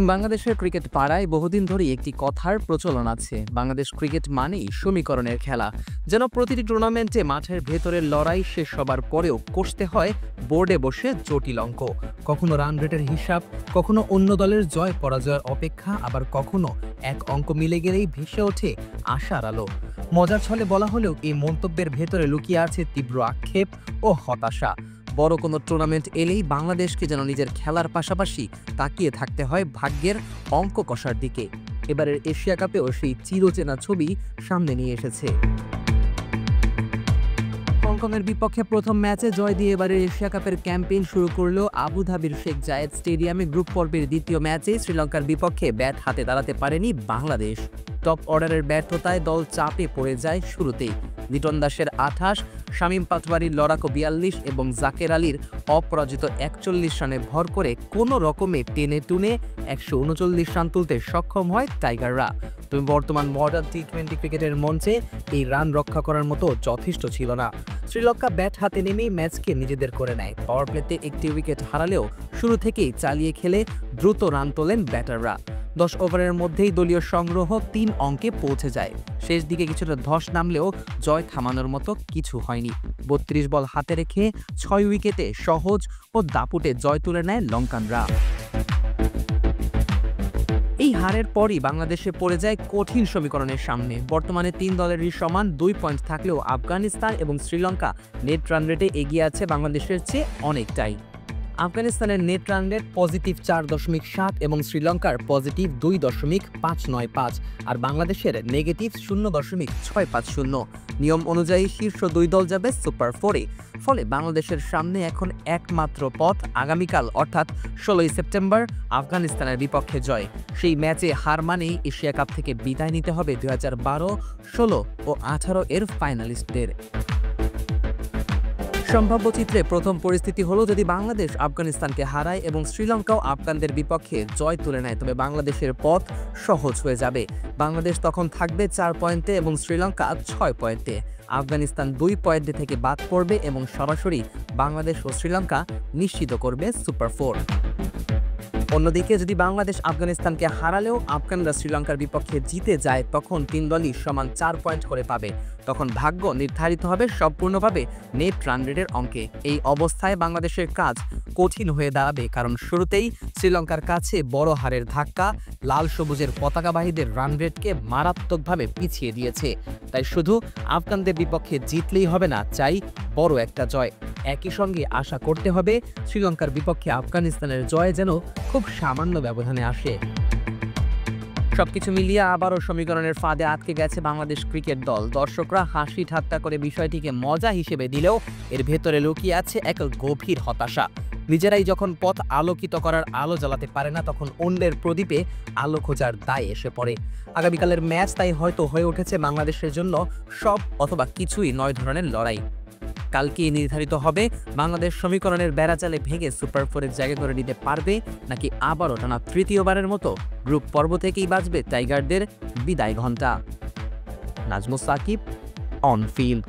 বাংলাদেশের ক্রিকেট পাড়ায় বহুদিন ধরেই একটি কথার প্রচলন আছে, বাংলাদেশ ক্রিকেট মানেই সমীকরণের খেলা। যেন প্রতিটি টুর্নামেন্টে মাঠের ভেতরের লড়াই শেষ হবার পরেও কষতে হয় বোর্ডে বসে জটিল অঙ্ক। কখনো রান রেটের হিসাব, কখনো অন্য দলের জয় পরাজয়ের অপেক্ষা, আবার কখনো এক অঙ্ক মিলে গেলেই ভেসে ওঠে আশার আলো। মজার ছলে বলা হলেও এই মন্তব্যের ভেতরে লুকিয়ে আছে তীব্র আক্ষেপ ও হতাশা। বড় কোনো টুর্নামেন্ট এলেই বাংলাদেশকে যেন নিজের খেলার পাশাপাশি তাকিয়ে থাকতে হয় ভাগ্যের অঙ্ক কষার দিকে। এবারের এশিয়া কাপেও সেই চিরচেনা ছবি সামনে নিয়ে এসেছে। হংকংয়ের বিপক্ষে প্রথম ম্যাচে জয় দিয়ে এবারের এশিয়া কাপের ক্যাম্পেইন শুরু করলো আবুধাবির শেখ জায়েদ স্টেডিয়ামে। গ্রুপ পর্বের দ্বিতীয় ম্যাচে শ্রীলঙ্কার বিপক্ষে ব্যাট হাতে দাঁড়াতে পারেনি বাংলাদেশ। টপ অর্ডারের ব্যর্থতায় দল চাপে পড়ে যায় শুরুতেই। লিটন দাসের 28, শামীম পাটোয়ারির লড়াকো 42 এবং জাকের আলীর অপরাজিত 41 রানে ভর করে কোনো রকমে টেনে টুনে 139 রান তুলতে সক্ষম হয় টাইগাররা। তবে বর্তমান মডার্ন টি-20 ক্রিকেটের মঞ্চে এই রান রক্ষা করার মতো যথেষ্ট ছিল না। শ্রীলঙ্কা ব্যাট হাতে নেমেই ম্যাচকে নিজেদের করে নেয়। পাওয়ার প্লেতে একটি উইকেট হারালেও শুরু থেকেই চালিয়ে খেলে দ্রুত রান তোলেন ব্যাটাররা। 10 ওভারের মধ্যেই দলীয় সংগ্রহ 3 অঙ্কে পৌঁছে যায়। শেষ দিকে কিছুটা ধস নামলেও জয় থামানোর মতো কিছু হয়নি। 32 বল হাতে রেখে 6 উইকেটে সহজ ও দাপুটে জয় তুলে নেয় লঙ্কানরা। এই হারের পরই বাংলাদেশে পড়ে যায় কঠিন সমীকরণের সামনে। বর্তমানে 3 দলেরই সমান 2 পয়েন্ট থাকলেও আফগানিস্তান এবং শ্রীলঙ্কা নেট রান রেটে এগিয়ে আছে বাংলাদেশের চেয়ে অনেকটাই। আফগানিস্তানের নেট রান রেট +4.7 এবং শ্রীলঙ্কার +2.595, আর বাংলাদেশের নেগেটিভ 0.650। নিয়ম অনুযায়ী শীর্ষ 2 দল যাবে সুপার 4-এ। ফলে বাংলাদেশের সামনে এখন একমাত্র পথ আগামীকাল অর্থাৎ 16ই সেপ্টেম্বর আফগানিস্তানের বিপক্ষে জয়। সেই ম্যাচে হার মানেই এশিয়া কাপ থেকে বিদায় নিতে হবে 2012, 16 ও 18 এর ফাইনালিস্টদের। সম্ভাব্য চিত্রে প্রথম পরিস্থিতি হলো যদি বাংলাদেশ আফগানিস্তানকে হারায় এবং শ্রীলঙ্কাও আফগানদের বিপক্ষে জয় তুলে নেয়, তবে বাংলাদেশের পথ সহজ হয়ে যাবে। বাংলাদেশ তখন থাকবে 4 পয়েন্টে এবং শ্রীলঙ্কা 6 পয়েন্টে। আফগানিস্তান 2 পয়েন্টে থেকে বাদ পড়বে এবং সরাসরি বাংলাদেশ ও শ্রীলঙ্কা নিশ্চিত করবে সুপার 4। অন্যদিকে যদি বাংলাদেশ আফগানিস্তানকে হারালেও আফগানরা শ্রীলঙ্কার বিপক্ষে জিতে যায়, তখন 3 দলই সমান 4 পয়েন্ট করে পাবে। তখন ভাগ্য নির্ধারিত হবে সম্পূর্ণভাবে নেট রান রেটের অঙ্কে। এই অবস্থায় বাংলাদেশের কাজ কঠিন হয়ে দাঁড়াবে, কারণ শুরুতেই শ্রীলঙ্কার কাছে বড় হারের ধাক্কা লাল সবুজের পতাকাবাহীদের রান রেটকে মারাত্মকভাবে পিছিয়ে দিয়েছে। তাই শুধু আফগানদের বিপক্ষে জিতলেই হবে না, চাই বড় একটা জয়। একই সঙ্গে আশা করতে হবে শ্রীলঙ্কার বিপক্ষে আফগানিস্তানের জয় যেন খুব সামান্য ব্যবধানে আসে। সবকিছু মিলিয়ে আবারও সমীকরণের ফাঁদে আটকে গেছে বাংলাদেশ ক্রিকেট দল। দর্শকরা হাসি ঠাট্টা করে বিষয়টিকে মজা হিসেবে দিলেও এর ভেতরে লুকিয়ে আছে এক গভীর হতাশা। নিজেরাই যখন পথ আলোকিত করার আলো জ্বালাতে পারে না, তখন অন্যের প্রদীপে আলো খোঁজার দায় এসে পড়ে। আগামীকালের ম্যাচ তাই হয়তো হয়ে উঠেছে বাংলাদেশের জন্য সব অথবা কিছুই নয় ধরনের লড়াই। কালকে নির্ধারিত হবে বাংলাদেশ সমীকরণের বেড়াজালে ভেঙে সুপার 4-এর জায়গা করে নিতে পারবে নাকি আবারও টানা তৃতীয়বারের মতো গ্রুপ পর্ব থেকেই বাজবে টাইগারদের বিদায় ঘণ্টা। Nazmus Sakib, on field.